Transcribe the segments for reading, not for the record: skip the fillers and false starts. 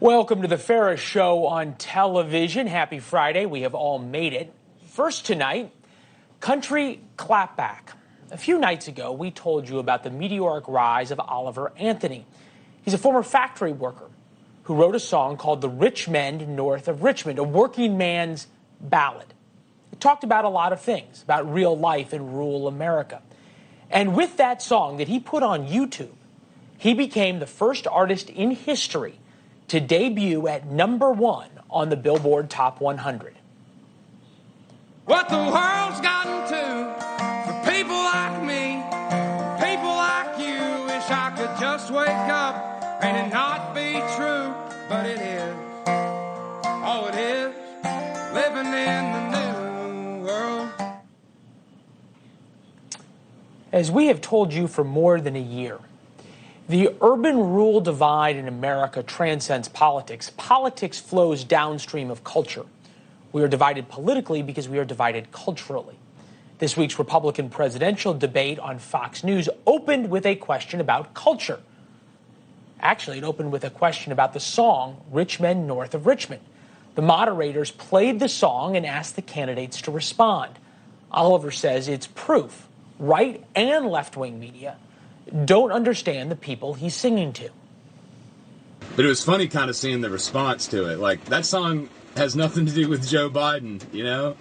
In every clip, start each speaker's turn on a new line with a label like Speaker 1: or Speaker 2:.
Speaker 1: Welcome to the Ferris Show on television. Happy Friday. We have all made it. First tonight, country clapback. A few nights ago, we told you about the meteoric rise of Oliver Anthony. He's a former factory worker who wrote a song called The Rich Men North of Richmond, a working man's ballad. It talked about a lot of things, about real life in rural America. And with that song that he put on YouTube, he became the first artist in history to debut at #1 on the Billboard Top 100.
Speaker 2: What the world's gotten to for people like me, people like you, wish I could just wake up and it not be true, but it is. Oh, it is living in the new world.
Speaker 1: As we have told you for more than a year, the urban-rural divide in America transcends politics. Politics flows downstream of culture. We are divided politically because we are divided culturally. This week's Republican presidential debate on Fox News opened with a question about culture. Actually, it opened with a question about the song, Rich Men North of Richmond. The moderators played the song and asked the candidates to respond. Oliver says it's proof right and left-wing media don't understand the people he's singing to.
Speaker 3: But it was funny kind of seeing the response to it. Like, that song has nothing to do with Joe Biden, you know?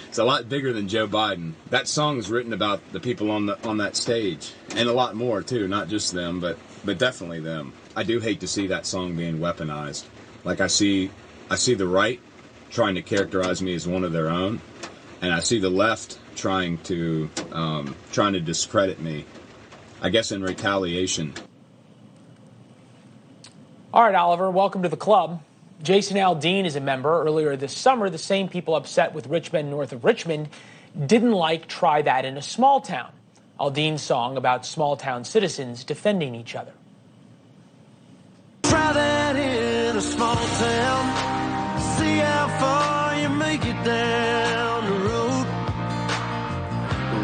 Speaker 3: It's a lot bigger than Joe Biden. That song is written about the people on that stage, and a lot more too, not just them, but definitely them. I do hate to see that song being weaponized. Like, I see the right trying to characterize me as one of their own, and I see the left trying to discredit me, I guess in retaliation.
Speaker 1: All right, Oliver, welcome to the club. Jason Aldean is a member. Earlier this summer, the same people upset with Rich Men North of Richmond didn't like Try That in a Small Town, Aldean's song about small town citizens defending each other.
Speaker 4: Try that in a small town, see how far you make it down the road.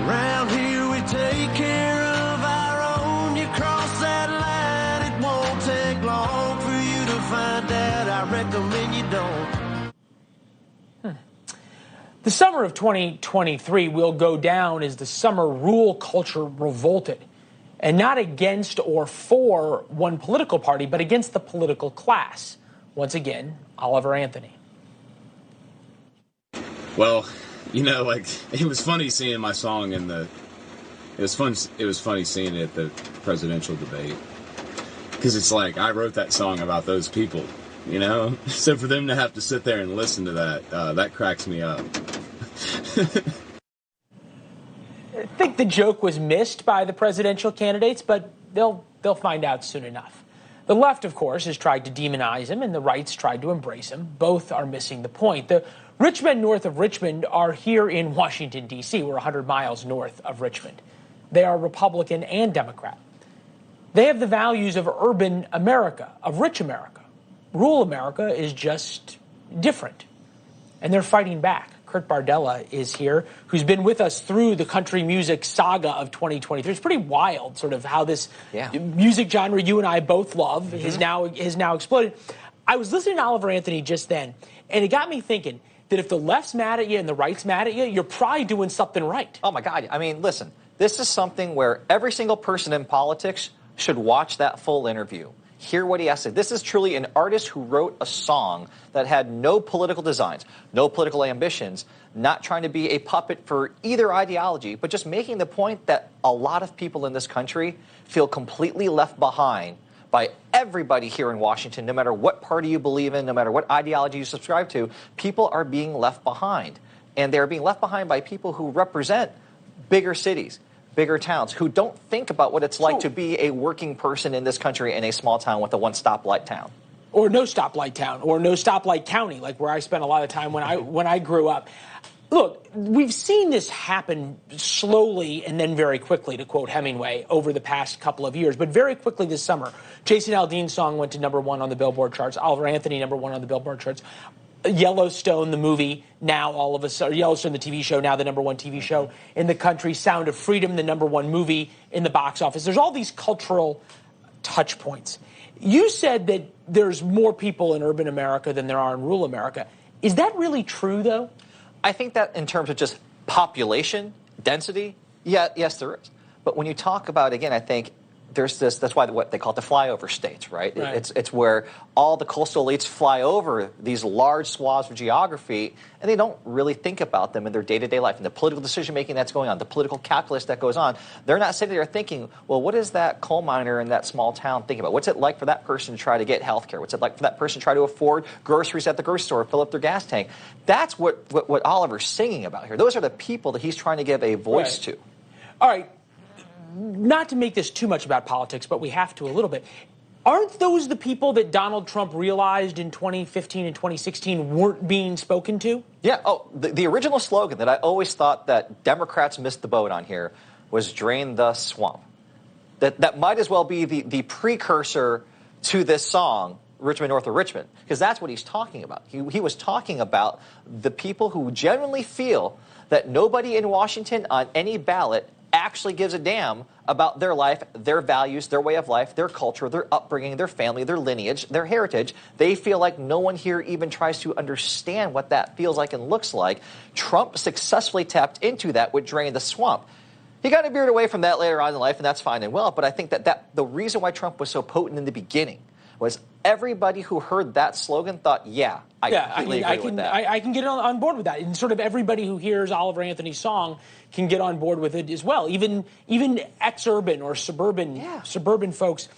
Speaker 4: Around here we take care of our own. You cross that line, it won't take long for you to find out. I recommend you don't.
Speaker 1: The summer of 2023 will go down as the summer rural culture revolted, and not against or for one political party, but against the political class. Once again, Oliver Anthony.
Speaker 3: Well, you know, like, it was funny seeing my song in the. It was funny seeing it at the presidential debate, because it's like I wrote that song about those people, you know. So for them to have to sit there and listen to that cracks me up.
Speaker 1: I think the joke was missed by the presidential candidates, but they'll find out soon enough. The left, of course, has tried to demonize him, and the right's tried to embrace him. Both are missing the point. The Rich Men North of Richmond are here in Washington, D.C. We're 100 miles north of Richmond. They are Republican and Democrat. They have the values of urban America, of rich America. Rural America is just different, and they're fighting back. Kurt Bardella is here, who's been with us through the country music saga of 2023. It's pretty wild, sort of how this music genre you and I both love has now exploded. I was listening to Oliver Anthony just then, and it got me thinking that if the left's mad at you and the right's mad at you, you're probably doing something right.
Speaker 5: Oh, my God. I mean, listen, this is something where every single person in politics should watch that full interview. Hear what he has to say. This is truly an artist who wrote a song that had no political designs, no political ambitions, not trying to be a puppet for either ideology, but just making the point that a lot of people in this country feel completely left behind by everybody here in Washington, no matter what party you believe in, no matter what ideology you subscribe to. People are being left behind. And they're being left behind by people who represent bigger cities, bigger towns, who don't think about what it's like to be a working person in this country in a small town with a one-stoplight town.
Speaker 1: Or no stoplight town, or no stoplight county, like where I spent a lot of time when I grew up. Look, we've seen this happen slowly and then very quickly, to quote Hemingway, over the past couple of years. But very quickly this summer, Jason Aldean's song went to #1 on the Billboard charts. Oliver Anthony, #1 on the Billboard charts. Yellowstone, the movie, now all of a sudden, Yellowstone, the TV show, now the #1 TV show in the country. Sound of Freedom, the #1 movie in the box office. There's all these cultural touch points. You said that there's more people in urban America than there are in rural America. Is that really true, though?
Speaker 5: I think that in terms of just population, density, yes, there is. But when you talk about, again, I think there's this, that's why what they call it the flyover states, right? It's where all the coastal elites fly over these large swaths of geography, and they don't really think about them in their day-to-day life and the political decision-making that's going on, the political calculus that goes on. They're not sitting there thinking, well, what is that coal miner in that small town thinking about? What's it like for that person to try to get health care? What's it like for that person to try to afford groceries at the grocery store, fill up their gas tank? That's what Oliver's singing about here. Those are the people that he's trying to give a voice to.
Speaker 1: All right. Not to make this too much about politics, but we have to a little bit. Aren't those the people that Donald Trump realized in 2015 and 2016 weren't being spoken to?
Speaker 5: Yeah. Oh, the original slogan that I always thought that Democrats missed the boat on here was "Drain the Swamp." That might as well be the precursor to this song, Richmond, North of Richmond, because that's what he's talking about. He was talking about the people who genuinely feel that nobody in Washington on any ballot actually gives a damn about their life, their values, their way of life, their culture, their upbringing, their family, their lineage, their heritage. They feel like no one here even tries to understand what that feels like and looks like. Trump successfully tapped into that with Drain the Swamp. He got veered away from that later on in life, and that's fine and well, but I think that the reason why Trump was so potent in the beginning was everybody who heard that slogan thought, I completely agree with that.
Speaker 1: I can get on board with that. And sort of everybody who hears Oliver Anthony's song can get on board with it as well, even ex-urban or suburban folks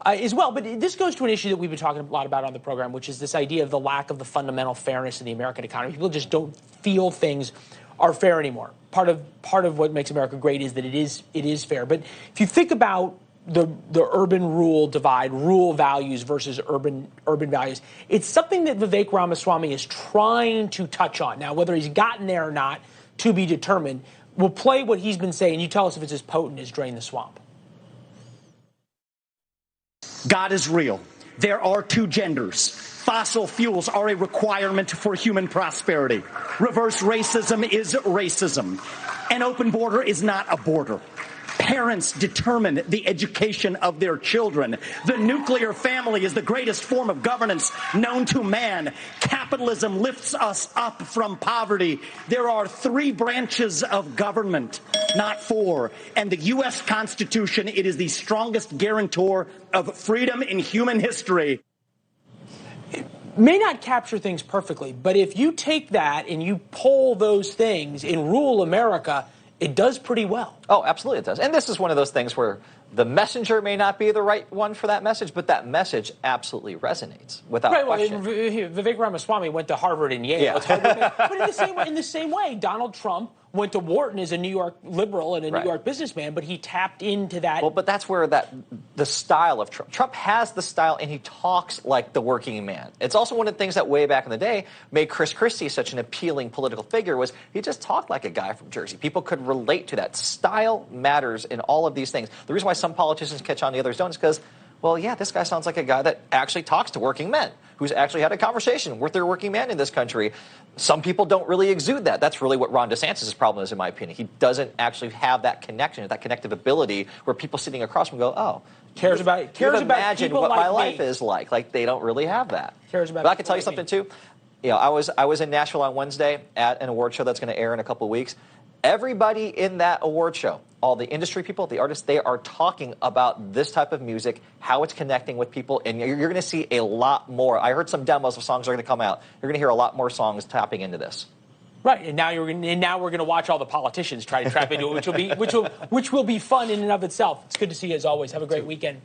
Speaker 1: as well. But this goes to an issue that we've been talking a lot about on the program, which is this idea of the lack of the fundamental fairness in the American economy. People just don't feel things are fair anymore. Part of what makes America great is that it is fair. But if you think about the urban-rural divide, rural values versus urban values, it's something that Vivek Ramaswamy is trying to touch on. Now, whether he's gotten there or not, to be determined. We'll play what he's been saying. You tell us if it's as potent as Drain the Swamp.
Speaker 6: God is real. There are two genders. Fossil fuels are a requirement for human prosperity. Reverse racism is racism. An open border is not a border. Parents determine the education of their children. The nuclear family is the greatest form of governance known to man. Capitalism lifts us up from poverty. There are 3 branches of government, not 4. And the U.S. Constitution, it is the strongest guarantor of freedom in human history.
Speaker 1: It may not capture things perfectly, but if you take that and you poll those things in rural America, it does pretty well.
Speaker 5: Oh, absolutely it does. And this is one of those things where the messenger may not be the right one for that message, but that message absolutely resonates without question.
Speaker 1: Vivek Ramaswamy went to Harvard and Yale.
Speaker 5: Yeah.
Speaker 1: But in the same way, Donald Trump went to Wharton as a New York liberal and a New York businessman, but he tapped into that.
Speaker 5: Well, but that's where the style of Trump. Trump has the style, and he talks like the working man. It's also one of the things that way back in the day made Chris Christie such an appealing political figure was he just talked like a guy from Jersey. People could relate to that. Style matters in all of these things. The reason why some politicians catch on, the others don't, is because, well, yeah, this guy sounds like a guy that actually talks to working men, who's actually had a conversation with their working man in this country. Some people don't really exude that. That's really what Ron DeSantis' problem is, in my opinion. He doesn't actually have that connection, that connective ability where people sitting across from go, oh,
Speaker 1: cares about
Speaker 5: imagine
Speaker 1: people
Speaker 5: what
Speaker 1: like
Speaker 5: my life
Speaker 1: me.
Speaker 5: is like. Like, they don't really have that.
Speaker 1: Cares about
Speaker 5: but I can tell you
Speaker 1: people like
Speaker 5: something, too. You know, I was in Nashville on Wednesday at an award show that's going to air in a couple of weeks. Everybody in that award show, all the industry people, the artists, they are talking about this type of music, how it's connecting with people, and you're going to see a lot more. I heard some demos of songs that are going to come out. You're going to hear a lot more songs tapping into this.
Speaker 1: Right, and now we're going to watch all the politicians try to trap into it, which will be fun in and of itself. It's good to see you as always. Have a great weekend.